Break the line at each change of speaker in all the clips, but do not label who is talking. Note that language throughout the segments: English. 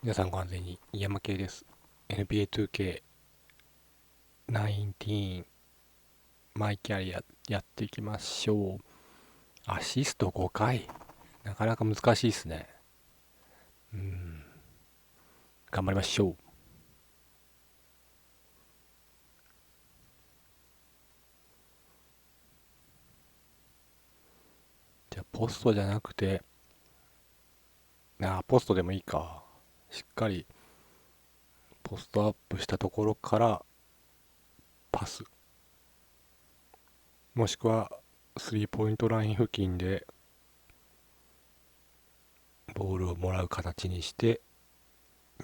皆さんご安全に。やまけいです。NBA2K19 マイキャリアやっていきましょう。アシスト5回。なかなか難しいですね。頑張りましょう。じゃあポストじゃなくて、ポストでもいいか。しっかりポストアップしたところからパス、もしくはスリーポイントライン付近でボールをもらう形にして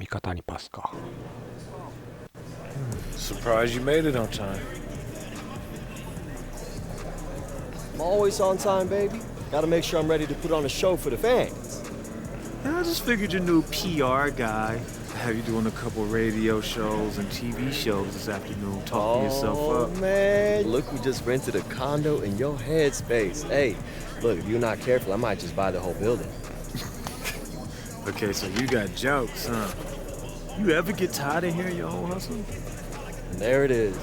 味方にパスか。
Surprised you made it on time.
I'm always on time, baby. Gotta make sure I'm ready to put on a show for the fans.
I just figured your new PR guy. Have you doing a couple radio shows and TV shows this afternoon, talking yourself up.
Oh, man. Look who just rented a condo in your headspace. Hey, look, if you're not careful, I might just buy the whole building.
Okay, so you got jokes, huh? You ever get tired of hearing your own hustle?
And there it is.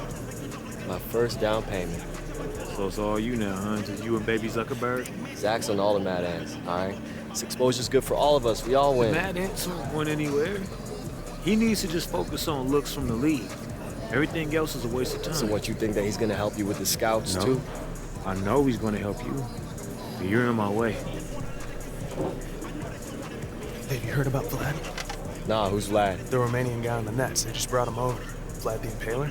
My first down payment.
So it's all you now, huh? Just you and baby Zuckerberg?
Zach's on all the mad ants, all right? This exposure's good for all of us. We all win.
The mad ants aren't going anywhere. He needs to just focus on looks from the league. Everything else is a waste of time.
So what, you think that he's gonna help you with the scouts, too?
I know he's gonna help you, but you're in my way.
Have you heard about Vlad?
Nah, who's Vlad?
The Romanian guy on the Nets. They just brought him over. Vlad the Impaler?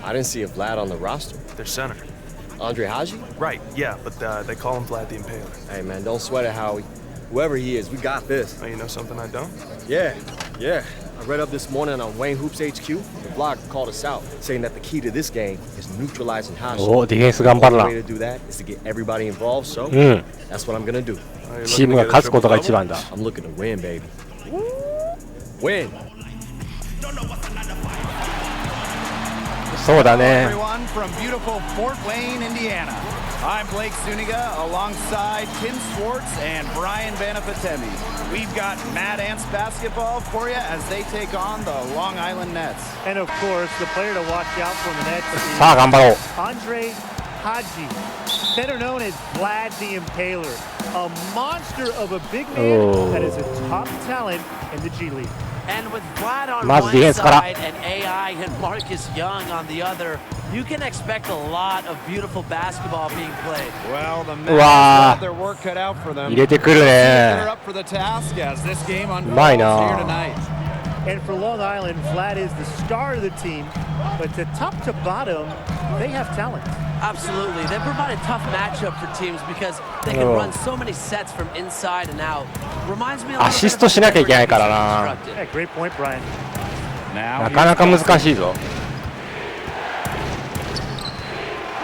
I didn't see a Vlad on the roster.
Their center.
Andre Haji?
Right, yeah, but they call him Vlad the Impaler.
Hey, man, don't sweat it, Howie. Whoever he is, we got this.
Oh, you know something I don't?
Yeah. I read up this morning on Wayne Hoops HQ. The blog called us out, saying that the key to this game is neutralizing Haji.
お、ディフェンス頑張る
The
な。
way to do that is to get everybody involved, so that's what I'm gonna do.
Oh, you're
チー
looking
ム
to
が
get
勝つ
a
ことが
triple-double?
一番だ。
I'm looking to win, baby. Win.
そうだね。
Everyone from beautiful Fort Wayne, Indiana. I'm Blake Zuniga alongside Tim Swartz and Brian Banafitemi. We've got Mad Ants basketball for you as they take on the Long Island Nets.
And of course, the player to watch out for in the Nets is
さあ頑張ろう。
Andre Haji, better known as Vlad the Impaler, a monster of a big man that is a top talent in the G League.
And with Vlad on
まず
one
ディフェンスから。
side and AI and Marcus Young on the other, you can expect a lot of beautiful basketball being played.
Well, the
う
Mets
わ
have their work cut out for them.
入れてくる
They're
ね。
up for the task as this game
うまい
unfolds
な。
here tonight.
And for Long Island, Vlad is the star of the team, but to top to bottom, they have talent.
Absolutely. They provide a tough matchup for teams because they can run so many sets from inside and out. Reminds me a
ア
little
シ
bit
ス
of
トしなきゃいけないから
what
な。
constructed.
Yeah, great point, Brian.
Now
なかなか難しいぞ。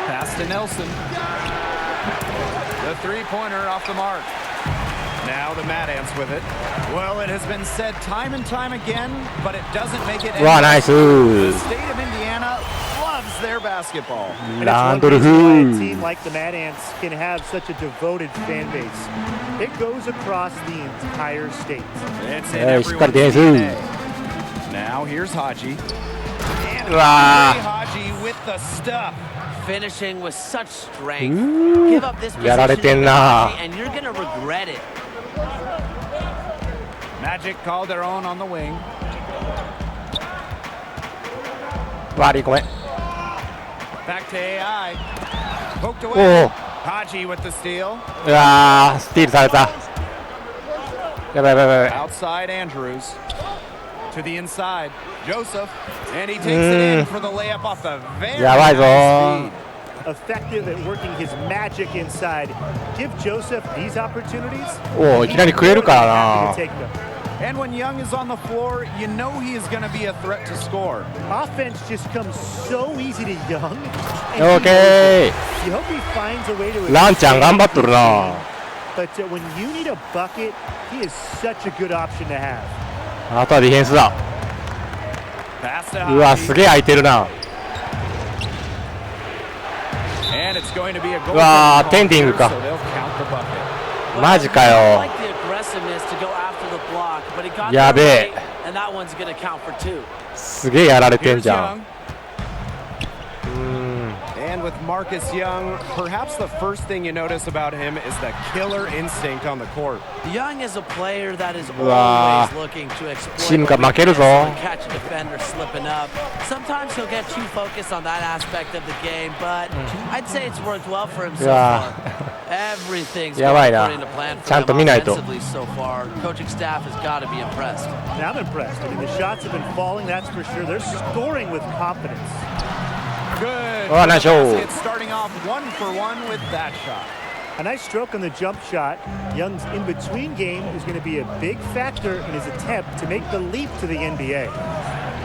pass to Nelson. The three-pointer off the mark. Now the Mad Ants with it. Well, it has been said time and time again, but it doesn't make it
うわ、ナイス
The
ー。
state of Indiana loves their basketball.
And it's
ラン
one
ドルフ
reason why a
ー。
team like the Mad Ants can have such a devoted fan base. It goes across the entire state.
It's in
しっかり
everyone's
ディフェン
DNA. Now here's Haji. And
うわ
Haji with the stuff.
Finishing with such strength. Give up this
やられてん
position
な。
and you're going to regret it.
Magic called their own on the wing.
悪い、ごめん。
Back to AI. Poked
お
away.
お。
Haji with the steal.
うわー、スティールされた。やばいやばいやばい。
Outside Andrews. To the inside. Joseph. And he takes it in for the layup off the very
やばいぞ
nice speed.
Effective at working his magic inside. Give Joseph these opportunities.
おお、いきなり食えるからな。
Take them.
And when Young is on the floor, you know he is going to be a threat to score.
Offense just comes so easy to Young.
オーケ
You hope he finds a way to
ー。ランちゃん頑張っとるな。
But when you need a bucket, he is such a good option to have.
あとはディフェンスだ。
Pass to
うわ、
Haji.
すげえ空いてるな。
And it's going to be a goal.
うわー、テンディングか。
So they'll count the bucket.
マジか
I
よ。
like the aggressiveness to go after the block, but he got
やべ
there
え。
late, and that one's going to count for 2.
すげえやられてんじゃん。
And with Marcus Young, perhaps the first thing you notice about him is the killer instinct on the court.
Young is a player that is
うわ
always looking to
チーム
exploit
が負けるぞ。
catch a defender slipping up. Sometimes he'll get too focused on that aspect of the game, but I'd say it's worked well for him so
うわ
far. Everything's
やばいな。
according to plan
ちゃん
for
と
them
見ないと。
offensively so far. Coaching staff has got to be impressed.
Now I'm impressed. I mean, the shots have been falling, that's for sure. They're scoring with confidence.
Good.
Oh, nice shot.
Basket, starting off 1 for 1 with that shot.
A nice stroke on the jump shot. Young's in-between game is going to be a big factor in his attempt to make the leap to the NBA.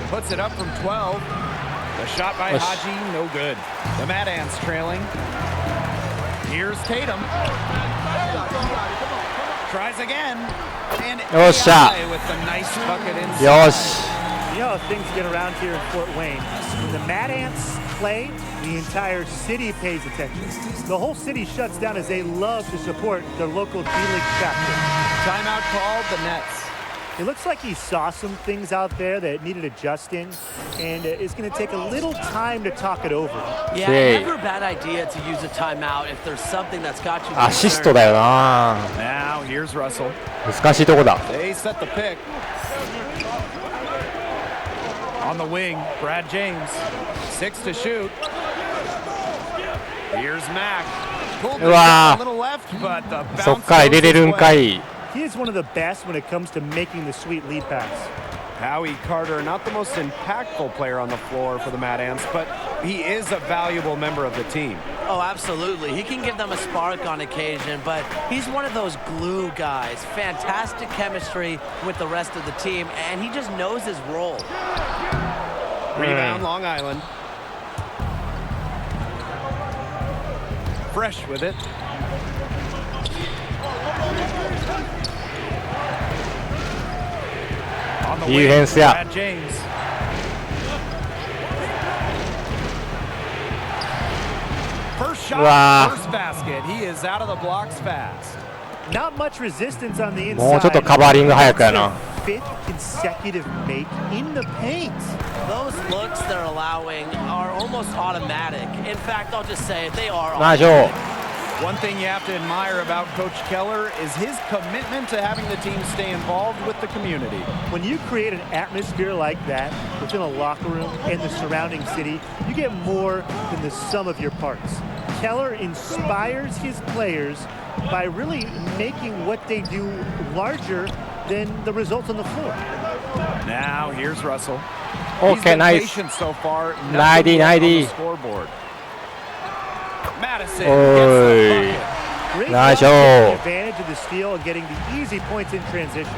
Puts it up from 12. The shot by
Yes.
Haji, no good. The Mad Ants trailing. Here's Tatum. Tries again. And
Yo, shot.
AI with the nice bucket inside.
よし。
You know how things get around here in Fort Wayne. When the Mad Ants play, the entire city pays attention. The whole city shuts down as they love to support their local D-League chapter.
Timeout called, the Nets.
It looks like he saw some things out there that needed adjusting, and it's going to take a little time to talk it over.
Yeah,
Okay.
never a bad idea to use a timeout if there's something that's got you
アシス
concerned.
トだよな。
Now here's Russell.
難しいとこだ。
They set the pick. On the wing, Brad James. 6 to shoot. Here's Mack. Pulled the
うわ
shot a little left, but the
そっ
bounce
から入れ
goes
れる
his
んか
way.
い。
He is one of the best when it comes to making the sweet lead pass.
Howie Carter, not the most impactful player on the floor for the Mad Ants, but he is a valuable member of the team.
Oh, absolutely. He can give them a spark on occasion, but he's one of those glue guys. Fantastic chemistry with the rest of the team, and he just knows his role.
Rebound, Long Island. Fresh with it. On the wing,
Defense, yeah.
Brad James. First shot,
Wow.
first basket. He is out of the blocks fast.
Not much resistance on the
もう
inside.
ちょっとカバーリング早くやな。
Fifth consecutive make in the paint.
Those looks they're allowing are almost automatic. In fact, I'll just say it, they are
ナイスショ
automatic.
One thing you have to admire about Coach Keller is his commitment to having the team stay involved with the community.
When you create an atmosphere like that within a locker room and the surrounding city, you get more than the sum of your parts. Keller inspires his players by really making what they do larger than the results on the floor.
Now here's Russell.
Okay,
He's been
nice.
patient so far.
90,
Nothing yet on
90.
the scoreboard. Madison
Oi.
gets the bucket.
Great
Nice
job taking
shot.
advantage of the steal and getting the easy points in transition.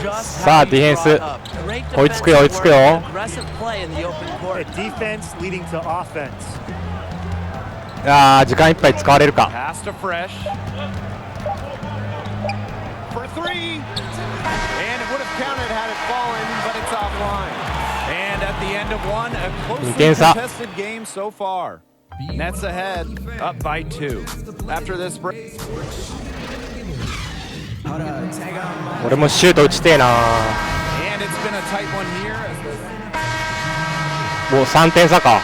Just
さあ
how you
ディフェンス
brought up. Great
追いつくよ追いつくよ
defensive work, aggressive play in the open
A
court.
defense leading to offense.
あー時間いっぱい使われるか。
Pass to Fresh. For 3. And it would have counted had it fallen, but it's offline. And at the end of one, a closely
2点差
contested game so far. Nets ahead, up by 2. After this break.
俺もシュート打ちてえな。
And it's been a tight one here.
もう3点差か。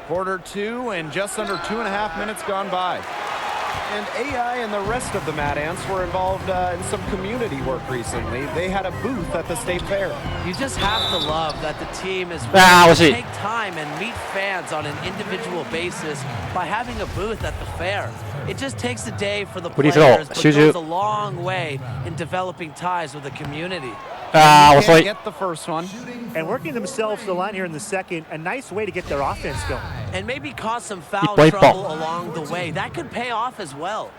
Quarter 2 and just under 2.5 minutes gone by. And AI and the rest of the Mad Ants were involved in some community work recently. They had a booth at the State Fair.
You just have to love that the team is
Ah,
willing
惜しい。
to take time and meet fans on an individual basis by having a booth at the fair. It just takes a day for the
フリースロー
players, but
集中
goes a long way in developing ties with the community.
あー遅
Can't
い。
get the first one.
And working themselves to the line here in the second, a nice way to get their offense going.
And maybe cause some foul
一本一本。
trouble along the way. That could pay off as well.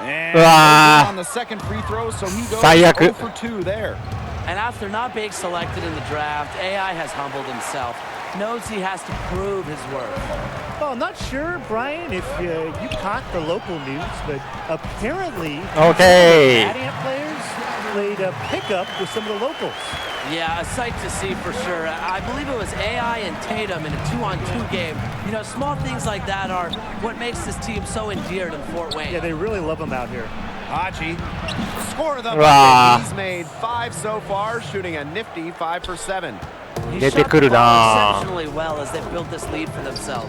And
Ah.
on the second free throw, so he goes
最悪。
0 for 2 there.
And after not being selected in the draft, AI has humbled himself. Knows he has to prove his worth.
Well, I'm not sure, Brian, if you caught the local news, but apparently
Okay.
Mad Ant players played a pickup with some of the locals.
Yeah, a sight to see for sure. I believe it was AI and Tatum in a 2-on-2 game. You know, small things like that are what makes this team so endeared in Fort Wayne.
Yeah, they really love him out here.
Haji, score the bucket. He's made 5 so far, shooting a nifty 5 for 7.
He
出て
shot
く
the
る
ball
な。
exceptionally well as they built this lead for themselves.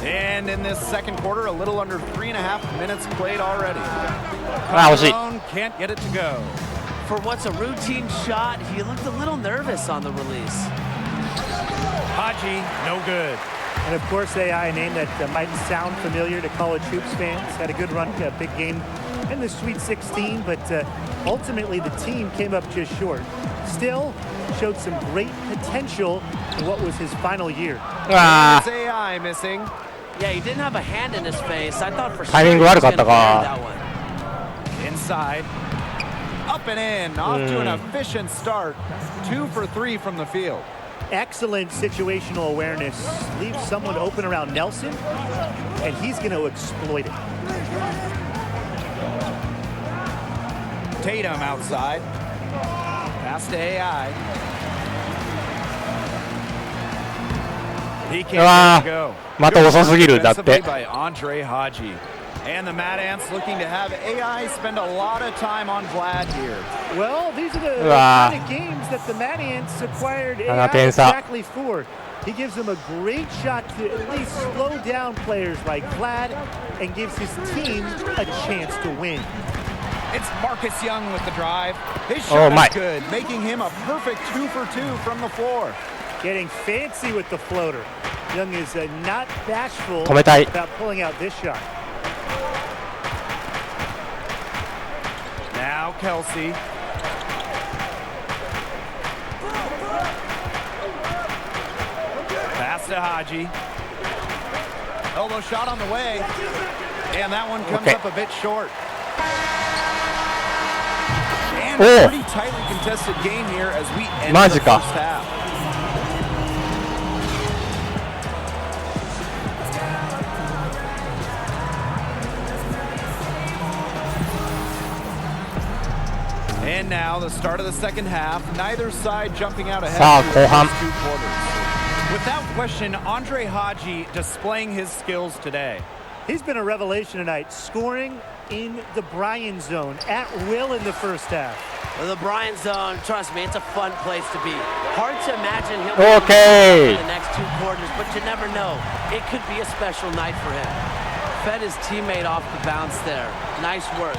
And in this second quarter, a little under 3.5 minutes played already.
惜しい。
Calderon can't get it to go.
For what's a routine shot, he looked a little nervous on the release.
Haji, no good.
And of course, AI, a name that might sound familiar to college hoops fans, had a good run, a big game in the Sweet 16, but ultimately the team came up just short. Still, showed some great potential in what was his final year.
It's AI missing.
Yeah, he didn't have a hand in his face. I thought for sure
タイミン
he
グ
was
悪かっ
going
た
to
か。
that one.
Inside. Up and in. Off to an efficient start. 2 for 3 from the field.
Excellent situational awareness. Leaves someone open around Nelson, and he's going to exploit it.
Tatum outside. Pass to AI. He can't go.
また遅すぎるだって。
By Andre Haji. And the Mad Ants looking to have AI spend a lot of time on Vlad here.
Well, these are the kind of games that the Mad Ants acquired AI exactly for. He gives them a great shot to at least slow down players like Vlad and gives his team a chance to win.
It's Marcus Young with the drive. His shot is good, making him a perfect 2 for 2 from the floor.
Getting fancy with the floater. Young is not bashful
止めたい。
about pulling out this shot.
Now Kelsey. Pass to Haji. Elbow shot on the way. And that one comes up a bit short. And a pretty tightly contested game here as we end the first half. And now the start of the second half. Neither side jumping out ahead through the first 2 quarters. Without question, Andre Haji displaying his skills today.
He's been a revelation tonight, scoring in the Bryan zone at will in the first half.
The Bryan zone, trust me, it's a fun place to be. Hard to imagine he'll be in the next 2 quarters, but you never know. It could be a special night for him. Fed his teammate off the bounce there. Nice work.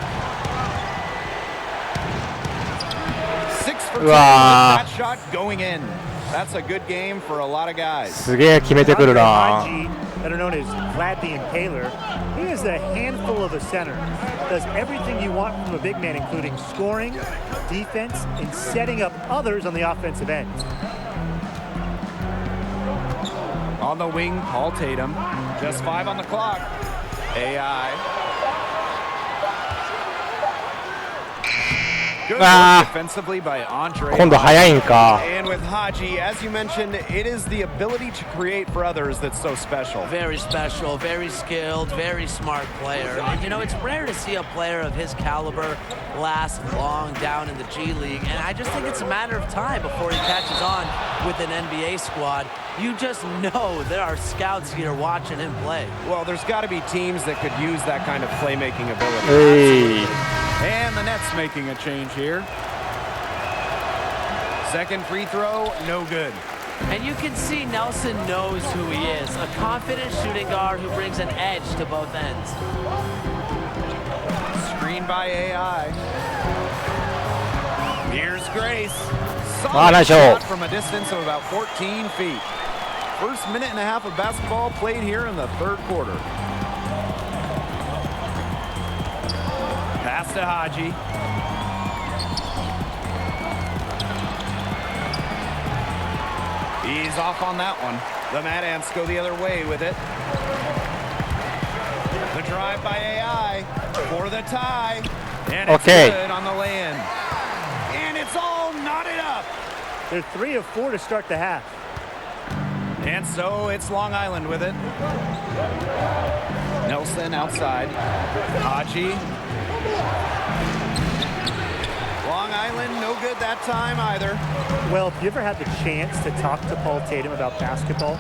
6 for 2 with that shot going in. That's a good game for a lot of guys.
すげえ決めてくるな。
that are known as Vlad the Impaler. He is a handful of a center. Does everything you want from a big man, including scoring, defense, and setting up others on the offensive end.
On the wing, Paul Tatum. Just 5 on the clock. AI. Good work defensively by Andre.
今度早いんか。
And with Haji, as you mentioned, it is the ability to create for others that's so special.
Very special, very skilled, very smart player. And you know, it's rare to see a player of his caliber last long down in the G League. And I just think it's a matter of time before he catches on with an NBA squad. You just know there are scouts here watching him play.
Well, there's got to be teams that could use that kind of playmaking ability.
Hey.
And the Nets making a change here. Second free throw, no good.
And you can see Nelson knows who he is. A confident shooting guard who brings an edge to both ends.
Screen by AI. Here's Grace.
Nice
Shot from a distance of about 14 feet. First minute and a half of basketball played here in the third quarter. Pass to Haji. He's off on that one. The Mad Ants go the other way with it. The drive by AI for the tie. And it's good on the land. And it's all knotted up.
They're 3 of 4 to start the half.
And so it's Long Island with it. Nelson outside. Haji. Island, no good that time either.
Well, if you ever had the chance to talk to Paul Tatum about basketball,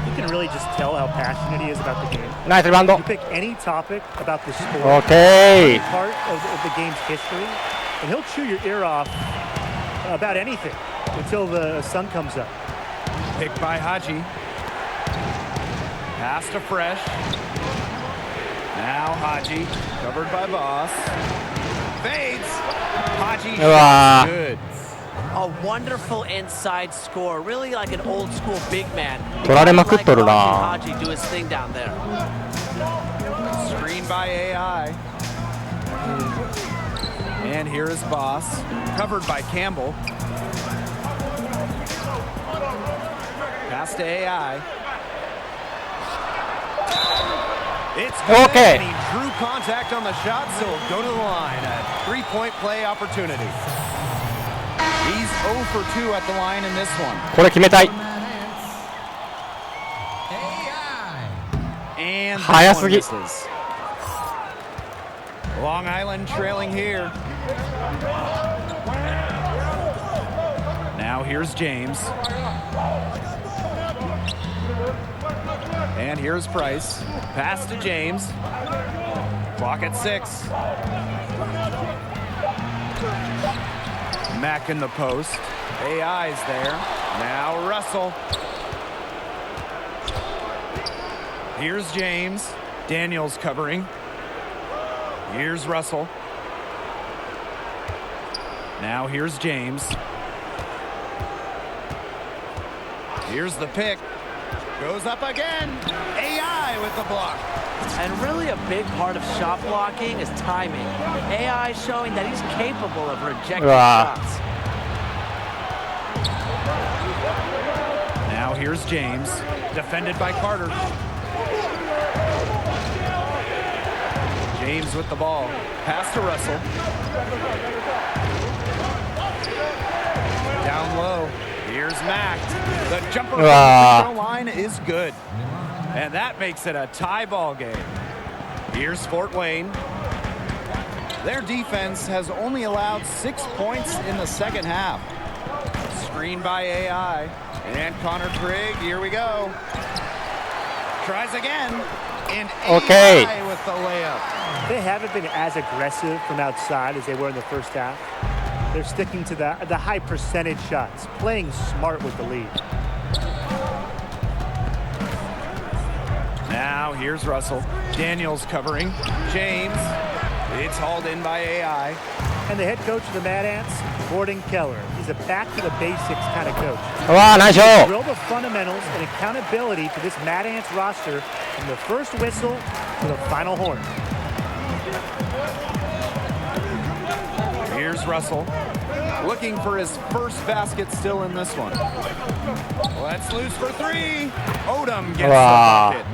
you can really just tell how passionate he is about the game.
ナイスリバウンド。
You pick any topic about the sport,
OK
any part of the game's history, and he'll chew your ear off about anything until the sun comes up.
Picked by Haji. Pass to Fresh. Now Haji, covered by Boss. Fades. Haji shot good.
A wonderful inside score, really like an old school big man.
取られまくっとるな。
Haji do his thing down there.
Screen by AI. And here is Boss, covered by Campbell. Pass to AI. It's good,
Okay.
and he drew contact on the shot, so he'll go to the line. A three-point play opportunity. He's 0 for 2 at the line in this one.
これ決めたい。
And this
早す
one
ぎ。
misses. Long Island trailing here. Now here's James. And here's Price. Pass to James. Clock at 6. Mack in the post. AI's there. Now Russell. Here's James. Daniels covering. Here's Russell. Now here's James. Here's the pick. Goes up again. AI with the block.
And really a big part of shot blocking is timing. AI showing that he's capable of rejecting shots.
Now here's James. Defended by Carter. James with the ball. Pass to Russell. Down low. Here's Mack. The jumper from the free throw line is good. And that makes it a tie ball game. Here's Fort Wayne. Their defense has only allowed 6 points in the second half. Screen by AI. And Connor Trigg, here we go. Tries again. And AI with the layup.
They haven't been as aggressive from outside as they were in the first half. They're sticking to the high percentage shots, playing smart with the lead.
Now here's Russell. Daniels covering. James. It's hauled in by AI.
And the head coach of the Mad Ants, Gordon Keller. He's a back-to-the-basics kind of coach.
わあ、ナイスショー。
Drill the fundamentals and accountability to this Mad Ants roster from the first whistle to the final horn.
Here's Russell. Looking for his first basket still in this one. Let's loose for 3. Odom gets the bucket.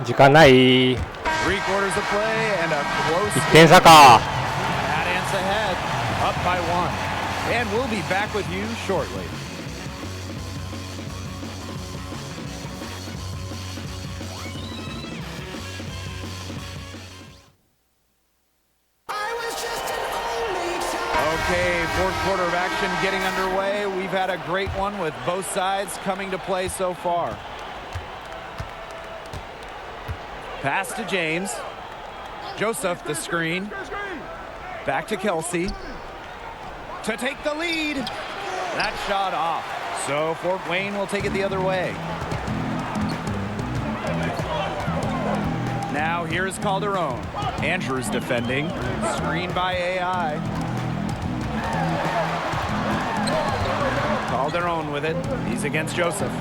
時間ない。
3 quarters of play and a close
1点差か。
Mad Ants ahead, up by 1. And we'll be back with you shortly. Okay, fourth quarter of action getting underway. We've had a great one with both sides coming to play so far. Pass to James. Joseph the screen. Back to Kelsey. To take the lead. That shot off. So Fort Wayne will take it the other way. Now here's Calderon. Andrews defending. Screen by AI. Calderon with it. He's against Joseph.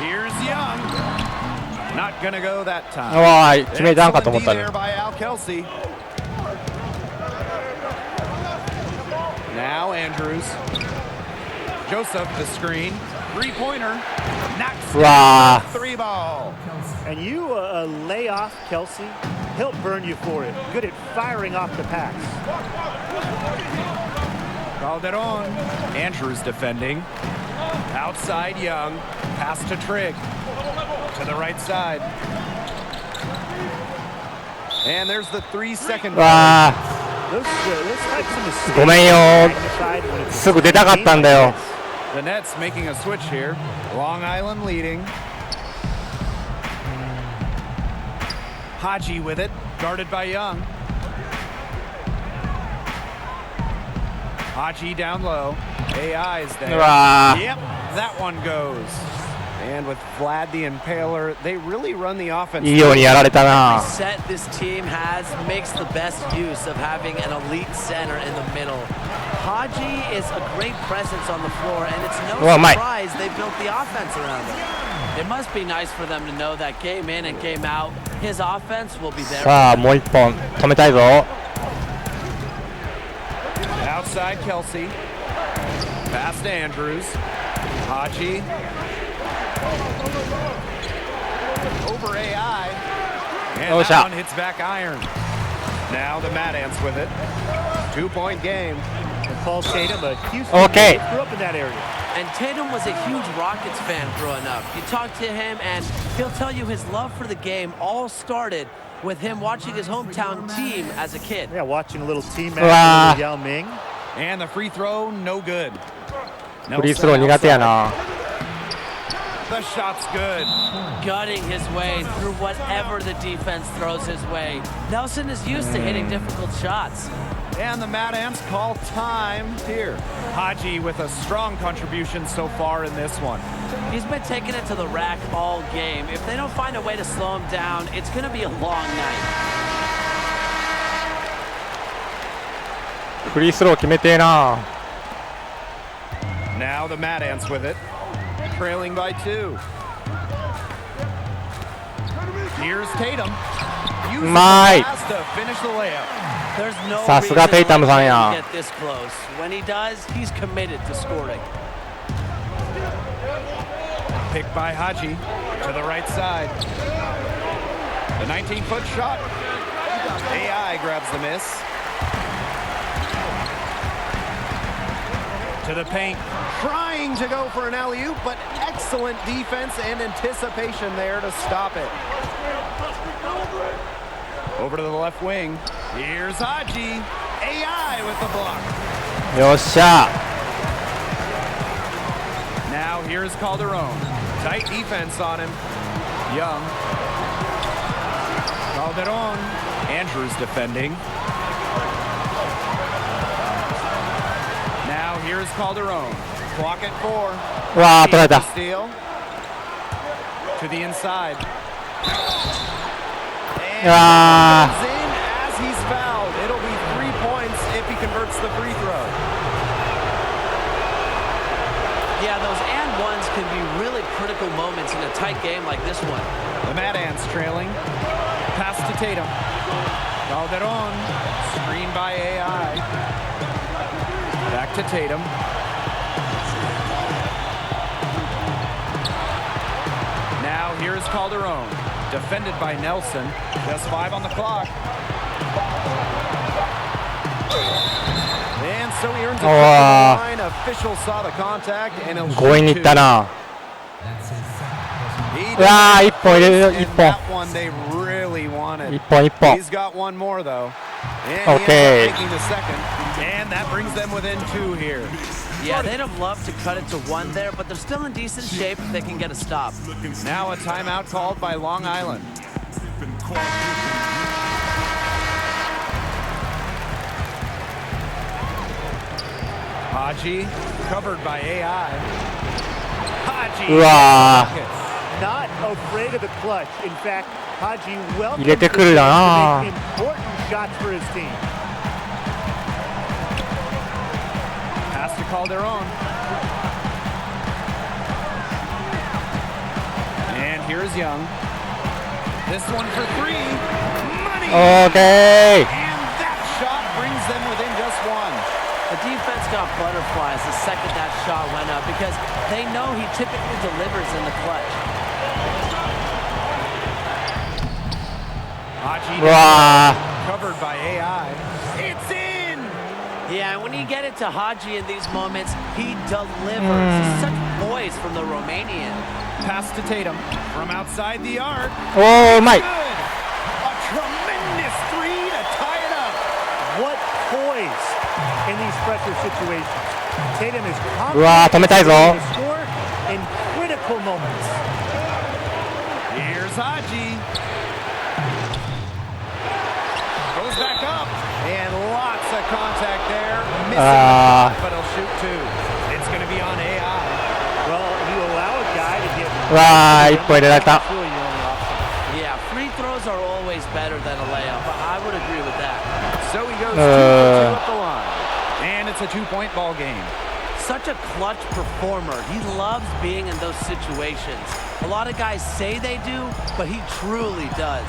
Here's Young. Not gonna go that time.
わあ、決めたんかと思ったね。
Excellent D there by Al Kelsey. Now Andrews. Joseph the screen. Three-pointer. Knocks down the 3 ball.
And you lay off Kelsey, he'll burn you for it. Good at firing off the pass.
Calderon. Andrews defending. Outside Young. Pass to Trigg. To the right side. And there's the 3-second.
わあ、
Those types of mistakes
ごめんよ。
magnified when it's
すぐ出たかったんだよ。
The Nets making a switch here. Long Island leading. Haji with it, guarded by Young. Haji down low. AI is there.
うわあ、
Yep, that one goes. And with Vlad the Impaler, they really run the offense.
いいようにやられたな。
Set this team has makes the best use of having an elite center in the middle. Haji is a great presence on the floor, and it's no
Well, Mike.
surprise they built the offense around him. It must be nice for them to know that game in and game out, his offense will be there.
さあ、もう一本止めたいぞ。
Outside Kelsey. Pass to Andrews. Haji. Over AI. And
Oh,
that
shot.
one hits back iron. Now the Mad Ants with it. 2-point game.
And Paul Tatum, a Houston
Okay.
grew up in that area.
And Tatum was a huge Rockets fan growing up. You talk to him and he'll tell you his love for the game all started with him watching his hometown team as a kid.
Yeah, watching a little team
Wow.
match with Yao Ming.
And the free throw, no good.
フリースロー苦手やな。
The shot's good.
Gutting his way through whatever the defense throws his way. Nelson is used to hitting difficult shots.
And the Mad Ants call time here. Haji with a strong contribution so far in this one.
He's been taking it to the rack all game. If they don't find a way to slow him down, it's going to be a long night.
フリースロー決めてえな。
Now the Mad Ants with it. Trailing by 2. Here's Tatum. Uses
Mike.
the pass to finish the layup.
There's no
さすが
reason
テイタムさん
to
や。
get this close. When he does, he's committed to scoring.
Picked by Haji to the right side. The 19-foot shot. AI grabs the miss. To the paint, trying to go for an alley-oop, but excellent defense and anticipation there to stop it. Over to the left wing. Here's Haji. AI with the block.
よっしゃ。
Now here's Calderon. Tight defense on him. Young. Calderon. Andrews defending. Now here's Calderon. Clock at 4.
うわあ、取られた。
Steal. To the inside.
うわ
Comes in as he's fouled. It'll be 3 points if he converts the free throw.
Yeah, those and ones can be really critical moments in a tight game like this one.
The Mad Ants trailing. Pass to Tatum. Calderon. Screen by AI. Back to Tatum. Now here's Calderon. Defended by Nelson. Just 5 on the clock. And so he earns a
Wow.
line. Official saw the contact and he'll
強引にい
shoot
ったな。
He
うわあ、一本入れる、
and
一本。
that one they really wanted.
一本一本。
He's got one more though. And
Okay.
he ends up making the second. And that brings them within 2 here.
Yeah, they'd have loved to cut it to 1 there, but they're still in decent shape if they can get a stop.
Now a timeout called by Long Island. Haji, covered by AI. Haji.
うわ
Not afraid of the clutch. In fact, Haji welcomes
入れてくるだな。
to make important shots for his team.
Pass to Calderon. And here's Young. This one for 3. Money.
オーケー。
And that shot brings them within just 1.
The defense got butterflies the second that shot went up because they know he typically delivers in the clutch.
Haji
うわ
covered by AI. It's in.
Yeah, and when you get it to Haji in these moments, he delivers. Such poise from the Romanian.
Pass to Tatum from outside the arc.
ー。おー、うまい。
Good. A tremendous
in these pressure situations. Tatum is
うわー、止めたいぞ。
confident to score in critical moments.
Here's Haji. Goes back up. And lots of contact there. Missing the shot, but he'll shoot two. It's going to be on AI.
Well, you allow a guy to get
うわー、一歩入れられた。
That's really your only option.
Yeah, free throws are always better than a layup. I would agree with that.
So he goes 2 for 2 up the line. And it's a 2-point ball game.
Such a clutch performer. He loves being in those situations. A lot of guys say they do, but he truly does.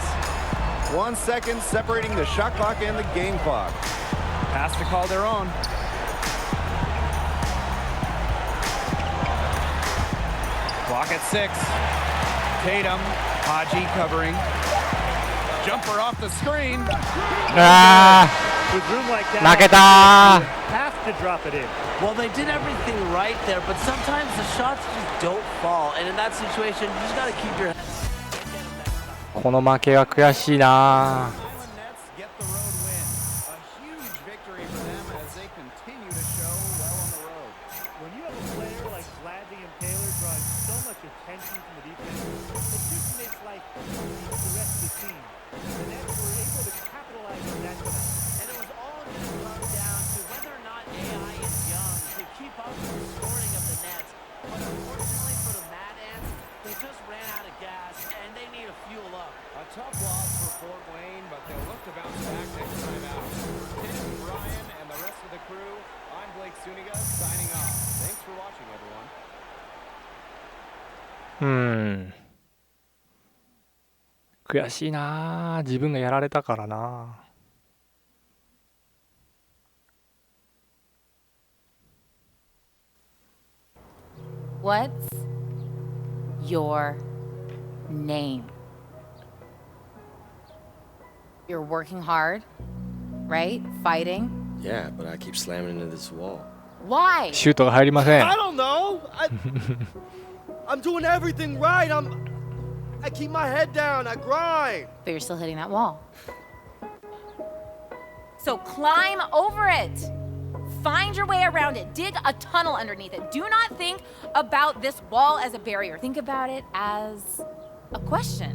1 second separating the shot clock and the game clock. Has to call their own. Clock at 6. Tatum, Haji covering. Jumper off the screen.
あ
With room like
ー、
that,
負けた
you have to drop it in.
Well, they did everything right there, but sometimes the shots just don't fall. And in that situation, you just got to keep your head.
ー。この負けは悔しいな。
Island Nets get the road win. A huge victory for them as they continue to show well on the road.
When you have a player like Gladney and Taylor drawing so much attention from the defense, it just makes life easy for the rest of the team. The Nets were able to capitalize on that tonight.
And it was all going to come down to whether or not AI is young to keep up with the scoring of the Nets. But unfortunately for the Mad Ants, they just ran out of gas and they need to fuel up.
A tough loss for Fort Wayne, but they'll look to bounce back next time out. For Tim, Brian, and the rest of the crew, I'm Blake Suniga, signing off. Thanks for watching, everyone.
悔しいな。自分がやられたからな。
What's your name? You're working hard, right? Fighting.
Yeah, but I keep slamming into this wall.
Why?
シュートが入りません。
I don't know. I'm doing everything right. I keep my head down. I grind.
But you're still hitting that wall. So climb over it. Find your way around it. Dig a tunnel underneath it. Do not think about this wall as a barrier. Think about it as a question.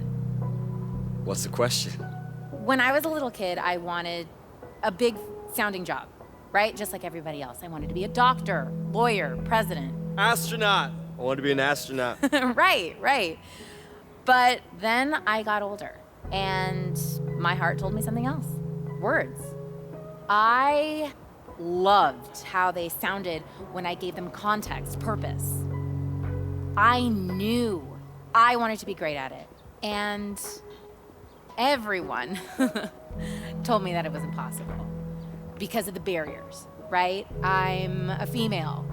What's the question?
When I was a little kid, I wanted a big sounding job, right? Just like everybody else. I wanted to be a doctor, lawyer, president.
Astronaut. I want to be an astronaut.
Right. But then I got older and my heart told me something else. Words. I loved how they sounded when I gave them context, purpose. I knew I wanted to be great at it. And everyone told me that it was impossible because of the barriers, right? I'm a female.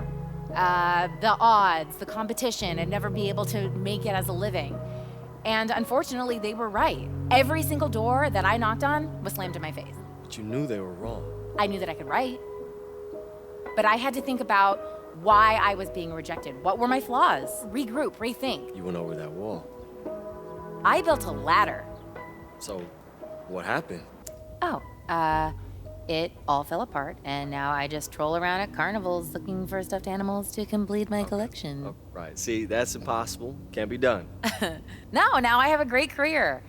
The odds, the competition, I'd never be able to make it as a living. And unfortunately, they were right. Every single door that I knocked on was slammed in my face.
But you knew they were wrong.
I knew that I could write. But I had to think about why I was being rejected. What were my flaws? Regroup, rethink.
You went over that wall.
I built a ladder.
So, what happened?
Oh, it all fell apart, and now I just troll around at carnivals looking for stuffed animals to complete my collection.
Oh, right. See, that's impossible. Can't be done.
No, now I have a great career,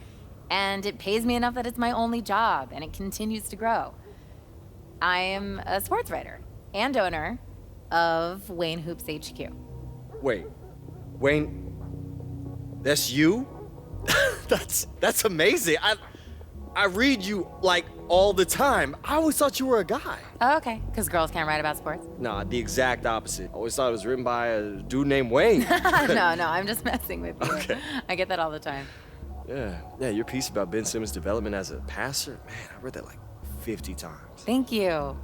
and it pays me enough that it's my only job, and it continues to grow. I am a sports writer and owner of Wayne Hoops HQ.
Wait, Wayne, that's you? that's amazing. I read you like all the time. I always thought you were a guy.
Oh, okay, because girls can't write about sports.
Nah, the exact opposite. I always thought it was written by a dude named Wayne.
No, I'm just messing with you.
Okay.
I get that all the time.
Yeah, your piece about Ben Simmons' development as a passer, man, I read that like 50 times.
Thank you.
う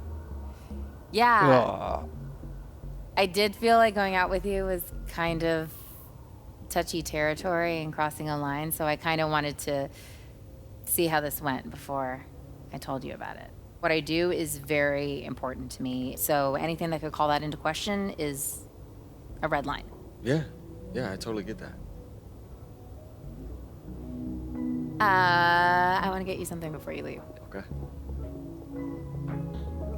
Yeah,
わ
I did feel like going out with you was kind of touchy territory and crossing a line, so I kind of wanted to see how this went before I told you about it. What I do is very important to me, so anything that could call that into question is a red line.
Yeah, I totally get that.
I want to get you something before you leave.
Okay.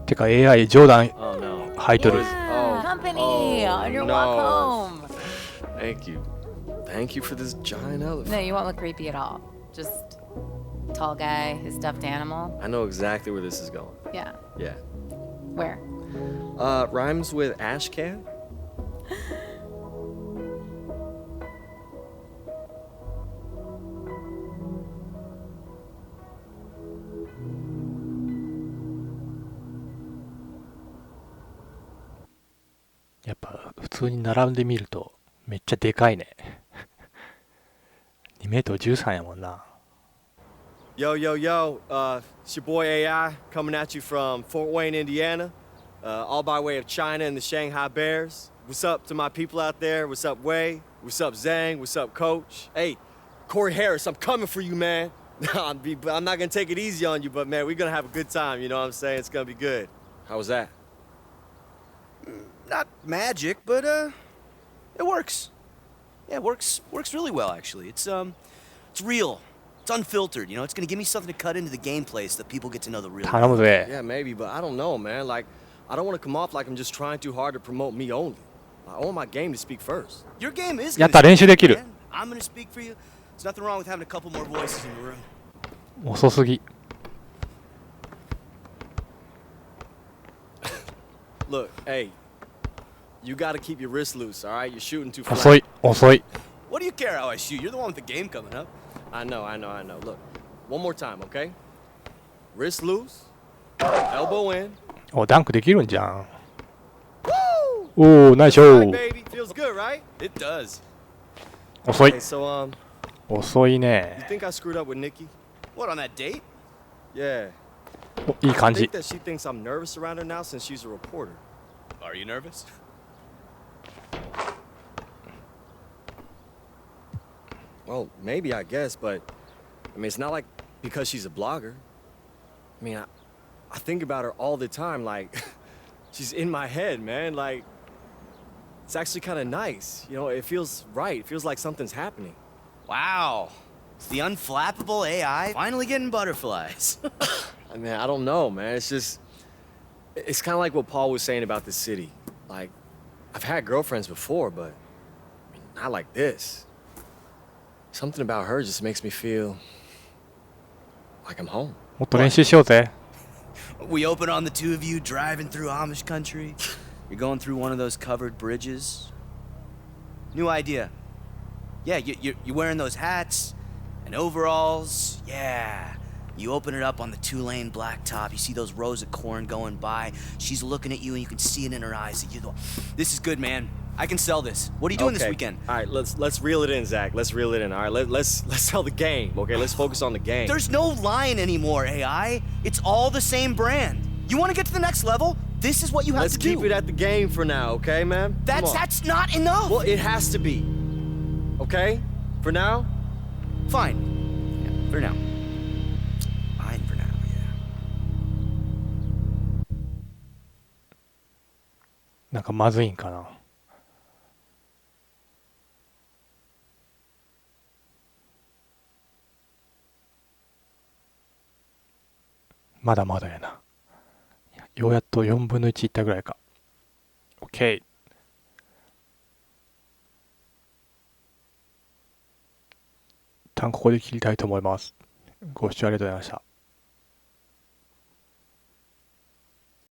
てか AI ジョーダン
Oh no.
履いとる。
Yeah, company on your
no.
walk home.
Thank you. Thank you for this giant elephant.
No, you won't look creepy at all. Just tall guy, his stuffed animal.
I know exactly where this is going.
Yeah.
Yeah.
Where?
Rhymes with ash can?
やっぱ普通に並んでみるとめっちゃでかいね。2メートル13やもんな。
Yo, yo, yo. It's your boy AI coming at you from Fort Wayne, Indiana. All by way of China and the Shanghai Bears. What's up to my people out there? What's up, Wei? What's up, Zhang? What's up, Coach? Hey, Corey Harris, I'm coming for you, man. I'm not going to take it easy on you, but, man, we're going to have a good time. You know what I'm saying? It's going to be good. How was that?
Not magic, but it works. Yeah, it works really well actually. It's real. It's unfiltered, you know. It's gonna give me something to cut into the gameplay so that people get to know the real.
頼むぜ。
Yeah, maybe, but I don't know, man. Like, I don't want to come off like I'm just trying too hard to promote me only. I want my game to speak first.
Your game is.
やった、練習できる。
I'm gonna speak for you. There's nothing wrong with having a couple more voices in the room.
遅すぎ。
Look, hey, you got to keep your wrist loose, all right? You're shooting too flat.
遅い、遅い。
What do you care how I shoot? You're the one with the game coming up.
I know. Look, one more time, okay? Wrist loose, elbow in.
お、ダンクできるんじゃん。おお、ナイスショ
Right,
ー。
baby. Feels good, right?
It does.
遅い
Hey,。so,
遅い
you
ね。
think I screwed up with Nikki?
What, on that date?
Yeah.
お、いい
I
感じ
think。that she thinks I'm nervous around her now since she's a reporter.
Are you nervous?
Well, maybe, I guess, but I mean, it's not like because she's a blogger. I mean, I think about her all the time, like, she's in my head, man. Like, it's actually kind of nice. You know, it feels right. It feels like something's happening.
Wow. It's the unflappable AI finally getting butterflies.
I mean, I don't know, man. It's kind of like what Paul was saying about the city. Like, I've had girlfriends before, but I mean, not like this. Something about her just makes me feel like I'm home.
もっと練習しようぜ。
We open on the two of you driving through Amish country. You're going through one of those covered bridges. New idea. Yeah, you're wearing those hats and overalls. Yeah. You open it up on the 2-lane blacktop. You see those rows of corn going by. She's looking at you, and you can see it in her eyes. This is good, man. I can sell this. What are you doing this weekend?
All right, let's reel it in, Zach. Let's reel it in. All right, let's sell the game. Okay, let's focus on the game.
There's no line anymore, AI. It's all the same brand. You want to get to the next level? This is what you have
Let's
to do.
keep it at the game for now, okay, man? Come on.
That's not enough.
Well, it has to be. Okay? For now?
Fine. Yeah, for now. Fine for now, yeah.
なんかまずいんかな。まだまだやな。ようやっと4分の1いったぐらいか。OK。一旦ここで切りたいと思います。ご視聴ありがとうございました。